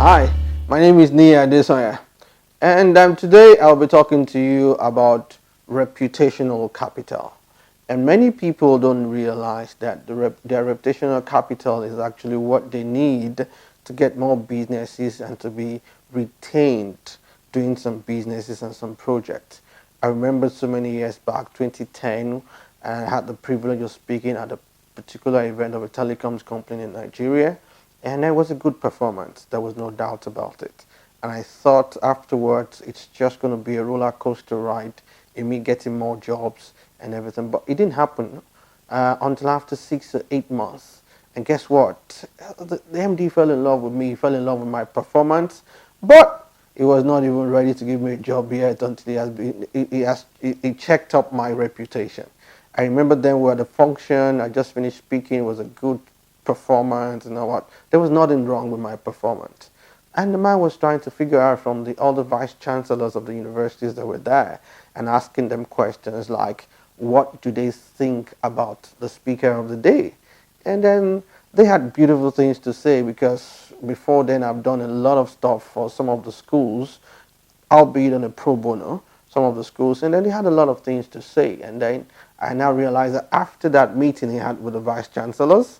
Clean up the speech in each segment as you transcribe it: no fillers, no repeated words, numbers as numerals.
Hi, my name is Nia Desoya, and today I'll be talking to you about reputational capital. And many people don't realize that their reputational capital is actually what they need to get more businesses and to be retained doing some businesses and some projects. I remember so many years back, 2010, and I had the privilege of speaking at a particular event of a telecoms company in Nigeria, and it was a good performance. There was no doubt about it. And I thought afterwards it's just going to be a roller coaster ride in me getting more jobs and everything. But it didn't happen until after 6 or 8 months. And guess what? The MD fell in love with me, he fell in love with my performance, but he was not even ready to give me a job yet until he checked up my reputation. I remember then we were at a function, I just finished speaking, it was a good performance, you know what? There was nothing wrong with my performance. And the man was trying to figure out from all the vice chancellors of the universities that were there and asking them questions like, what do they think about the speaker of the day? And then they had beautiful things to say because before then I've done a lot of stuff for some of the schools, albeit on a pro bono, some of the schools, and then they had a lot of things to say. And then I now realized that after that meeting he had with the vice chancellors,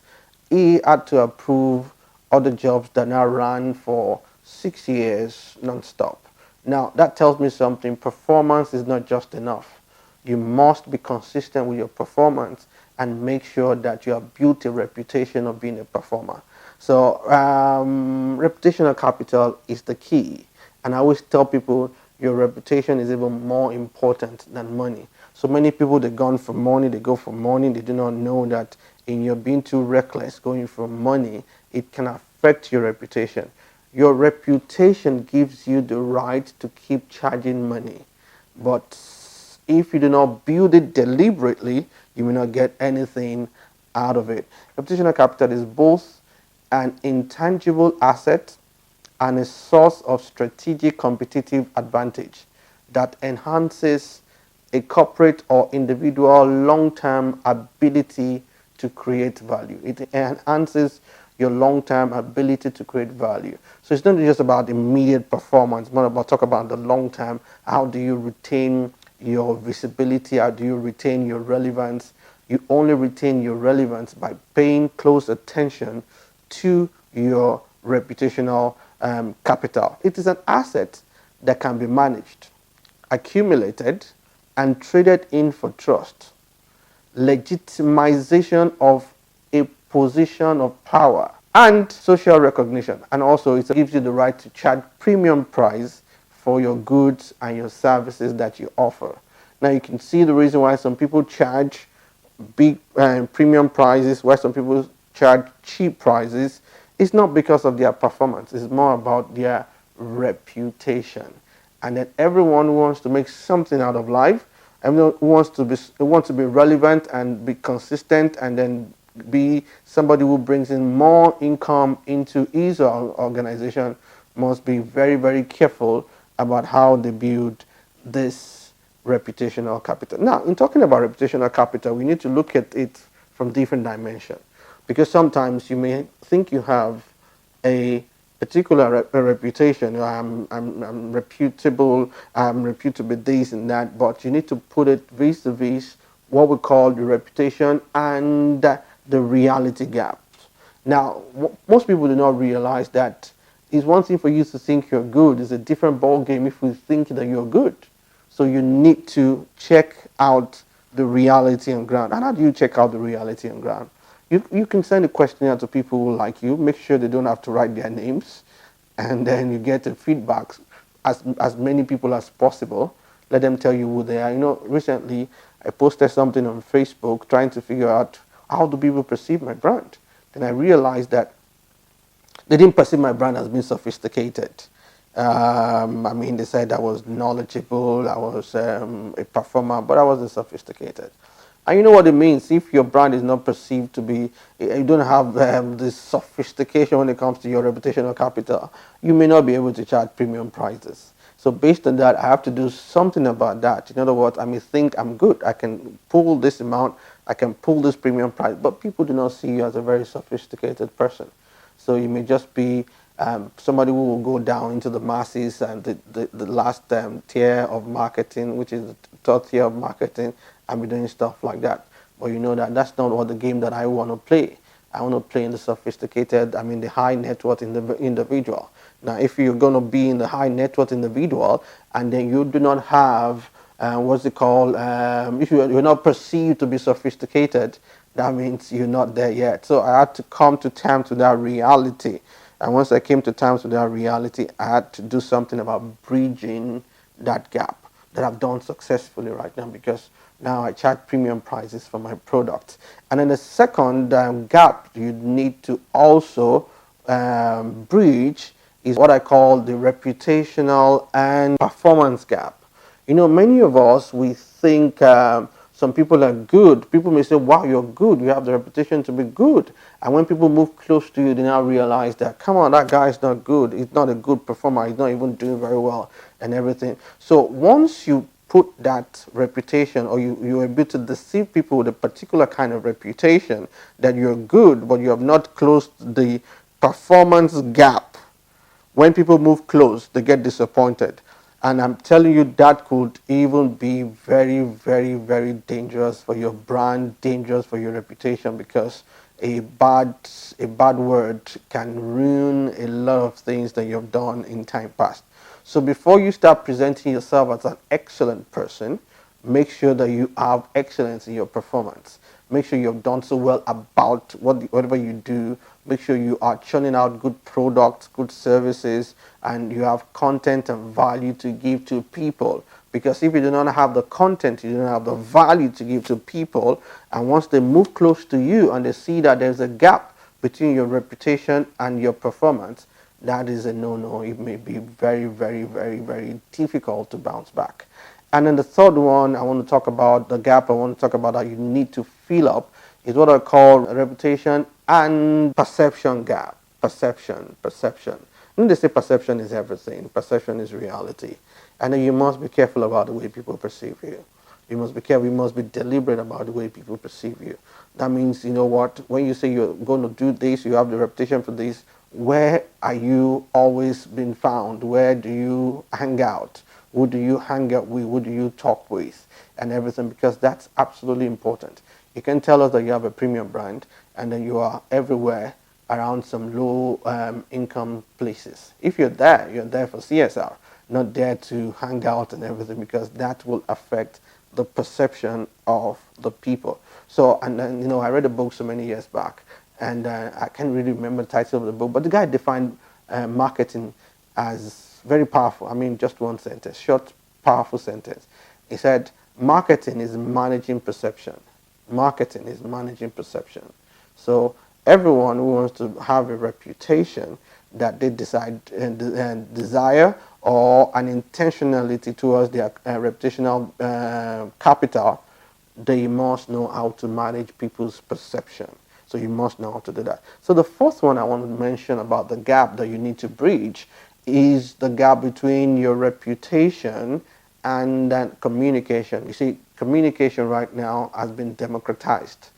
he had to approve other jobs that now ran for 6 years non-stop. Now that tells me something. Performance is not just enough. You must be consistent with your performance and make sure that you have built a reputation of being a performer. So reputational capital is the key. And I always tell people your reputation is even more important than money. So many people, they gone for money, they go for money, they do not know that in your being too reckless, going for money, it can affect your reputation. Your reputation gives you the right to keep charging money. But if you do not build it deliberately, you may not get anything out of it. Reputational capital is both an intangible asset and a source of strategic competitive advantage that enhances a corporate or individual long-term ability to create value. It enhances your long-term ability to create value. So it's not just about immediate performance, but about talk about the long-term. How do you retain your visibility? How do you retain your relevance? You only retain your relevance by paying close attention to your reputational capital. It is an asset that can be managed, accumulated, and traded in for trust, legitimization of a position of power, and social recognition. And also it gives you the right to charge premium price for your goods and your services that you offer. Now you can see the reason why some people charge big premium prices, why some people charge cheap prices. It's not because of their performance, it's more about their reputation. And then everyone who wants to make something out of life, everyone who wants to be relevant and be consistent and then be somebody who brings in more income into his organization must be very, very careful about how they build this reputational capital. Now, in talking about reputational capital, we need to look at it from different dimensions because sometimes you may think you have a particular reputation. I'm reputable, I'm reputable this and that, but you need to put it vis-a-vis what we call the reputation and the reality gap. Now, most people do not realize that it's one thing for you to think you're good. It's a different ball game if you think that you're good. So you need to check out the reality on ground. And how do you check out the reality on ground? You can send a questionnaire to people who like you. Make sure they don't have to write their names. And then you get the feedback as many people as possible. Let them tell you who they are. You know, recently I posted something on Facebook trying to figure out how do people perceive my brand. Then I realized that they didn't perceive my brand as being sophisticated. I mean, they said I was knowledgeable, I was a performer, but I wasn't sophisticated. And you know what it means if your brand is not perceived to be, you don't have this sophistication when it comes to your reputational capital, you may not be able to charge premium prices. So based on that, I have to do something about that. In other words, I may think I'm good, I can pull this amount, I can pull this premium price, but people do not see you as a very sophisticated person. So you may just be somebody who will go down into the masses and the last tier of marketing, which is the third tier of marketing, and be doing stuff like that. But you know that that's not what the game that I want to play. I want to play in the sophisticated, the high net worth individual. Now, if you're going to be in the high net worth individual and then you do not have, what's it called, if you're not perceived to be sophisticated, that means you're not there yet. So I had to come to terms with that reality. And once I came to terms with that reality, I had to do something about bridging that gap that I've done successfully right now, because now I charge premium prices for my product. And then the second gap you need to also bridge is what I call the reputational and performance gap. You know, many of us, we think some people are good. People may say, wow, you're good. You have the reputation to be good. And when people move close to you, they now realize that, come on, that guy is not good. He's not a good performer. He's not even doing very well and everything. So once you put that reputation, or you're able to deceive people with a particular kind of reputation that you're good, but you have not closed the performance gap, when people move close, they get disappointed. And I'm telling you, that could even be very, very, very dangerous for your brand, dangerous for your reputation, because a bad word can ruin a lot of things that you've done in time past. So before you start presenting yourself as an excellent person, make sure that you have excellence in your performance. Make sure you've done so well about whatever you do. Make sure you are churning out good products, good services, and you have content and value to give to people. Because if you do not have the content, you don't have the value to give to people. And once they move close to you and they see that there's a gap between your reputation and your performance, that is a no-no. It may be very, very, very, very difficult to bounce back. And then the third one, I want to talk about the gap. I want to talk about that you need to fill up is what I call reputation and perception gap. Perception. When they say perception is everything, perception is reality. And then you must be careful about the way people perceive you. You must be careful, you must be deliberate about the way people perceive you. That means, you know what, when you say you're going to do this, you have the reputation for this, where are you always been found? Where do you hang out? Who do you hang out with? Who do you talk with? And everything, because that's absolutely important. You can tell us that you have a premium brand and then you are everywhere around some low income places. If you're there for CSR, not there to hang out and everything, because that will affect the perception of the people. So, and then, you know, I read a book so many years back, and I can't really remember the title of the book, but the guy defined marketing as very powerful. I mean, just one sentence, short, powerful sentence. He said, marketing is managing perception. Marketing is managing perception. So everyone who wants to have a reputation that they decide and desire, or an intentionality towards their reputational capital, they must know how to manage people's perception. So you must know how to do that. So the fourth one I want to mention about the gap that you need to bridge is the gap between your reputation and then communication. You see, communication right now has been democratized.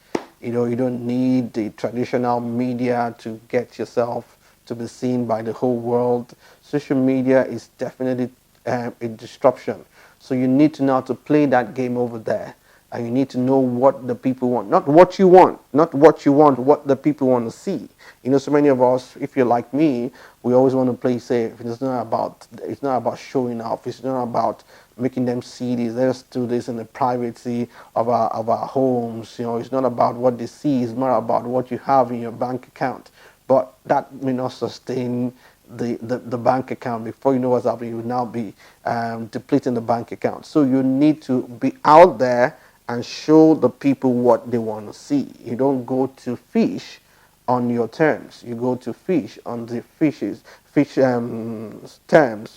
You know, you don't need the traditional media to get yourself to be seen by the whole world. Social media is definitely a disruption. So you need to know how to play that game over there. And you need to know what the people want. Not what you want, what the people want to see. You know, so many of us, if you're like me, we always want to play safe. It's not about showing off. It's not about making them see this. Let's do this in the privacy of our homes. You know, it's not about what they see. It's more about what you have in your bank account. But that may not sustain the bank account. Before you know what's happening, you will now be depleting the bank account. So you need to be out there and show the people what they want to see. You don't go to fish on your terms. You go to fish on the fish terms.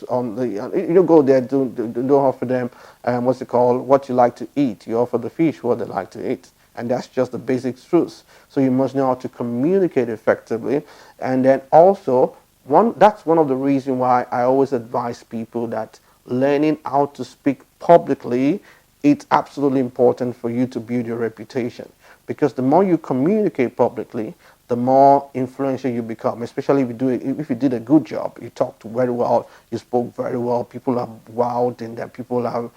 You don't go there, don't offer them what you like to eat. You offer the fish what they like to eat. And that's just the basic truth. So you must know how to communicate effectively. And then also, that's one of the reasons why I always advise people that learning how to speak publicly, it's absolutely important for you to build your reputation. Because the more you communicate publicly, the more influential you become. Especially if you did a good job, you talked very well, you spoke very well, people are wowed, and that people have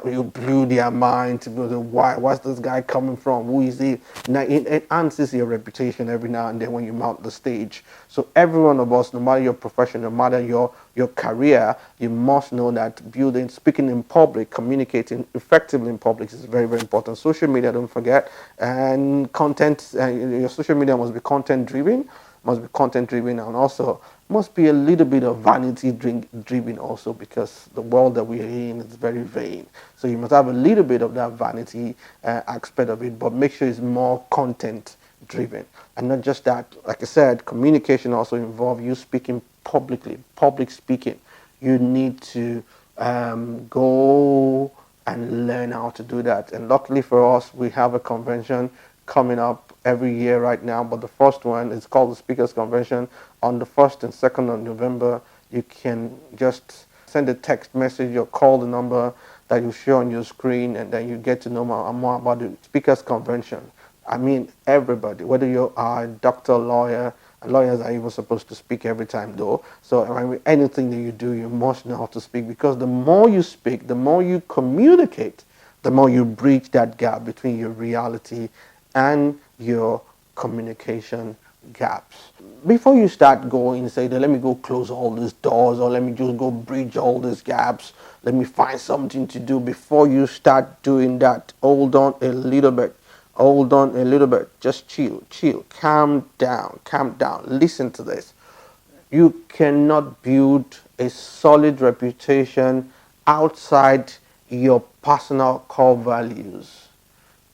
you blew their mind to go, what's this guy coming from? Who is he? Now it enhances your reputation every now and then when you mount the stage. So every one of us, no matter your profession, no matter your career, you must know that speaking in public, communicating effectively in public is very, very important. Social media, don't forget, and content. Your social media must be content driven, and also must be a little bit of vanity driven also, because the world that we're in is very vain. So you must have a little bit of that vanity aspect of it, but make sure it's more content driven. And not just that, like I said, communication also involves you speaking publicly, public speaking. You need to go and learn how to do that. And luckily for us, we have a convention coming up every year right now, but the first one is called the Speakers Convention on the 1st and 2nd of November. You can just send a text message or call the number that you show on your screen, and then you get to know more about the Speakers Convention. I mean, everybody, whether you are a doctor, lawyer, and lawyers are even supposed to speak every time though. So I mean, anything that you do, you must know how to speak, because the more you speak, the more you communicate, the more you bridge that gap between your reality and your communication gaps. Before you start going, say that let me go close all these doors, or let me just go bridge all these gaps, let me find something to do. Before you start doing that, hold on a little bit. Hold on a little bit. Just chill, calm down, listen to this. You cannot build a solid reputation outside your personal core values.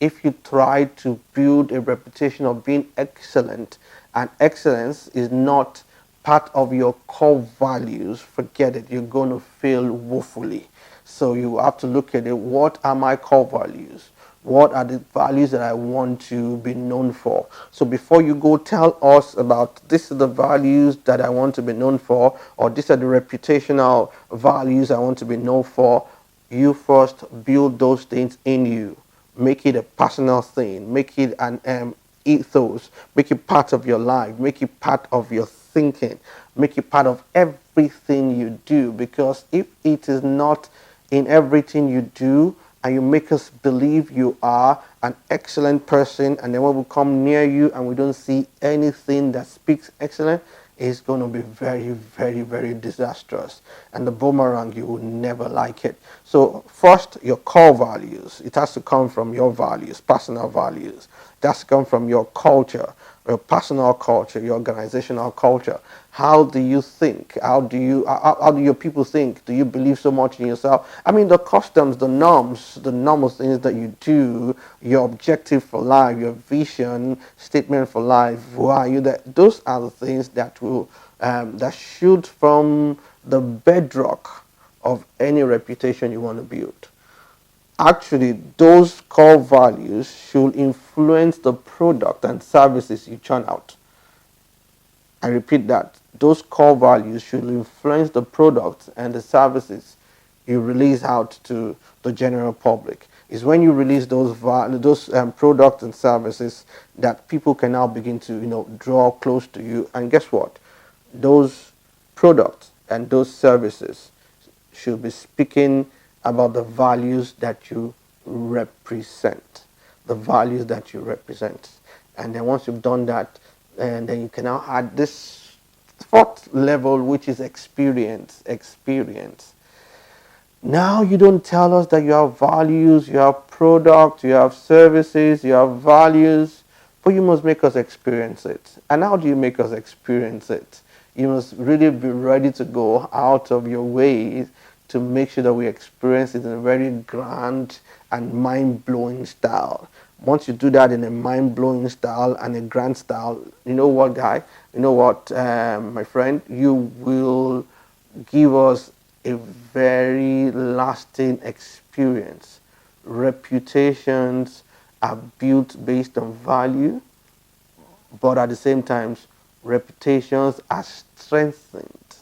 If you try to build a reputation of being excellent, and excellence is not part of your core values, forget it. You're going to fail woefully. So you have to look at it. What are my core values? What are the values that I want to be known for? So before you go tell us about this are the values that I want to be known for, or these are the reputational values I want to be known for, you first build those things in you. Make it a personal thing. Make it an ethos. Make it part of your life. Make it part of your thinking. Make it part of everything you do. Because if it is not in everything you do, and you make us believe you are an excellent person, and then when we come near you and we don't see anything that speaks excellent, it's going to be very, very, very disastrous. And the boomerang, you will never like it. So first, your core values. It has to come from your values, personal values. It has to come from your culture, your personal culture, your organizational culture. How do you think? How do your people think? Do you believe so much in yourself? I mean, the customs, the norms, the normal things that you do, your objective for life, your vision, statement for life, who are you? Those are the things that will that shoot from the bedrock of any reputation you want to build. Actually, those core values should influence the product and services you churn out. I repeat that. Those core values should influence the products and the services you release out to the general public. It's when you release those products and services that people can now begin to draw close to you. And guess what? Those products and those services should be speaking about the values that you represent. The values that you represent. And then once you've done that, and then you can now add this fourth level, which is experience. Now you don't tell us that you have values, you have products, you have services, you have values, but you must make us experience it. And how do you make us experience it? You must really be ready to go out of your way to make sure that we experience it in a very grand and mind-blowing style. Once you do that in a mind-blowing style and a grand style, you know what, guy? You know what, my friend? You will give us a very lasting experience. Reputations are built based on value, but at the same time, reputations are strengthened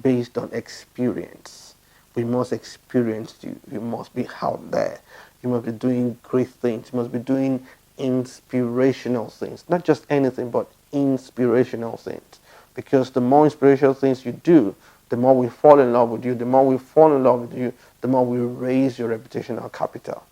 based on experience. We must experience you. You must be out there. You must be doing great things. You must be doing inspirational things, not just anything, but inspirational things. Because the more inspirational things you do, the more we fall in love with you, the more we fall in love with you, the more we raise your reputational capital.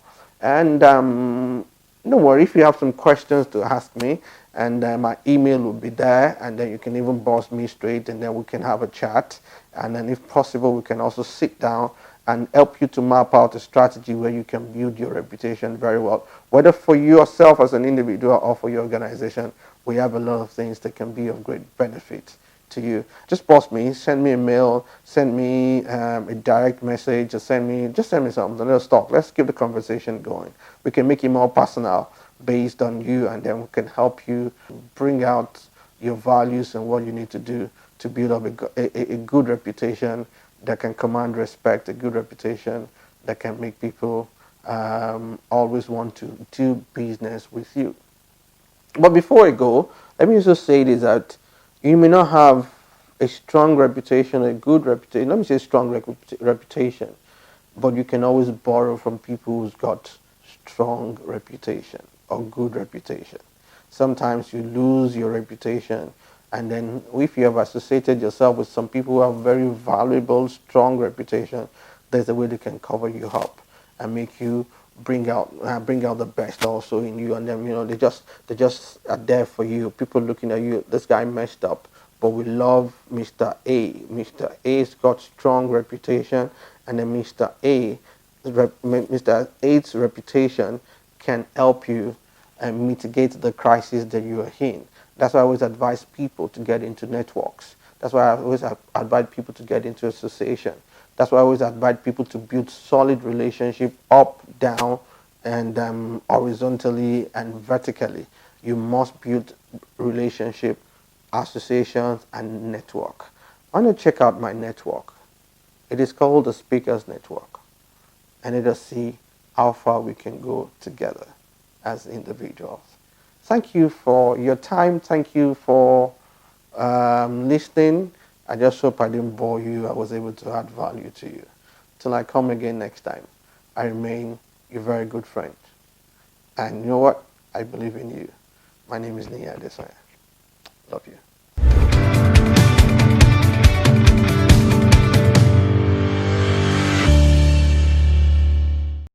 And don't worry, if you have some questions to ask me, and my email will be there, and then you can even boss me straight, and then we can have a chat. And then if possible, we can also sit down and help you to map out a strategy where you can build your reputation very well. Whether for yourself as an individual or for your organization, we have a lot of things that can be of great benefit to you. Just boss me, send me a mail, send me a direct message, or send me something. Let's talk. Let's keep the conversation going. We can make it more personal based on you, and then we can help you bring out your values and what you need to do to build up a good reputation that can command respect, a good reputation that can make people always want to do business with you. But before I go, let me also say this, that you may not have a strong reputation, a good reputation. Let me say strong reputation, but you can always borrow from people who's got strong reputation or good reputation. Sometimes you lose your reputation, and then if you have associated yourself with some people who have very valuable, strong reputation, there's a way they can cover you up and make you bring out the best also in you. And then they just are there for you. People looking at you, this guy messed up, but we love Mr. A. Mr. A's got strong reputation, and then Mr. A's reputation can help you and mitigate the crisis that you are in. That's why I always advise people to get into networks. That's why I always advise people to get into association. That's why I always advise people to build solid relationship up, down, and horizontally and vertically. You must build relationship, associations, and network. Why not check out my network? It is called the Speakers Network, and let us see how far we can go together as individuals. Thank you for your time. Thank you for listening. I just hope I didn't bore you. I was able to add value to you. Till I come again next time, I remain your very good friend. And you know what? I believe in you. My name is Nia Desaya. Love you.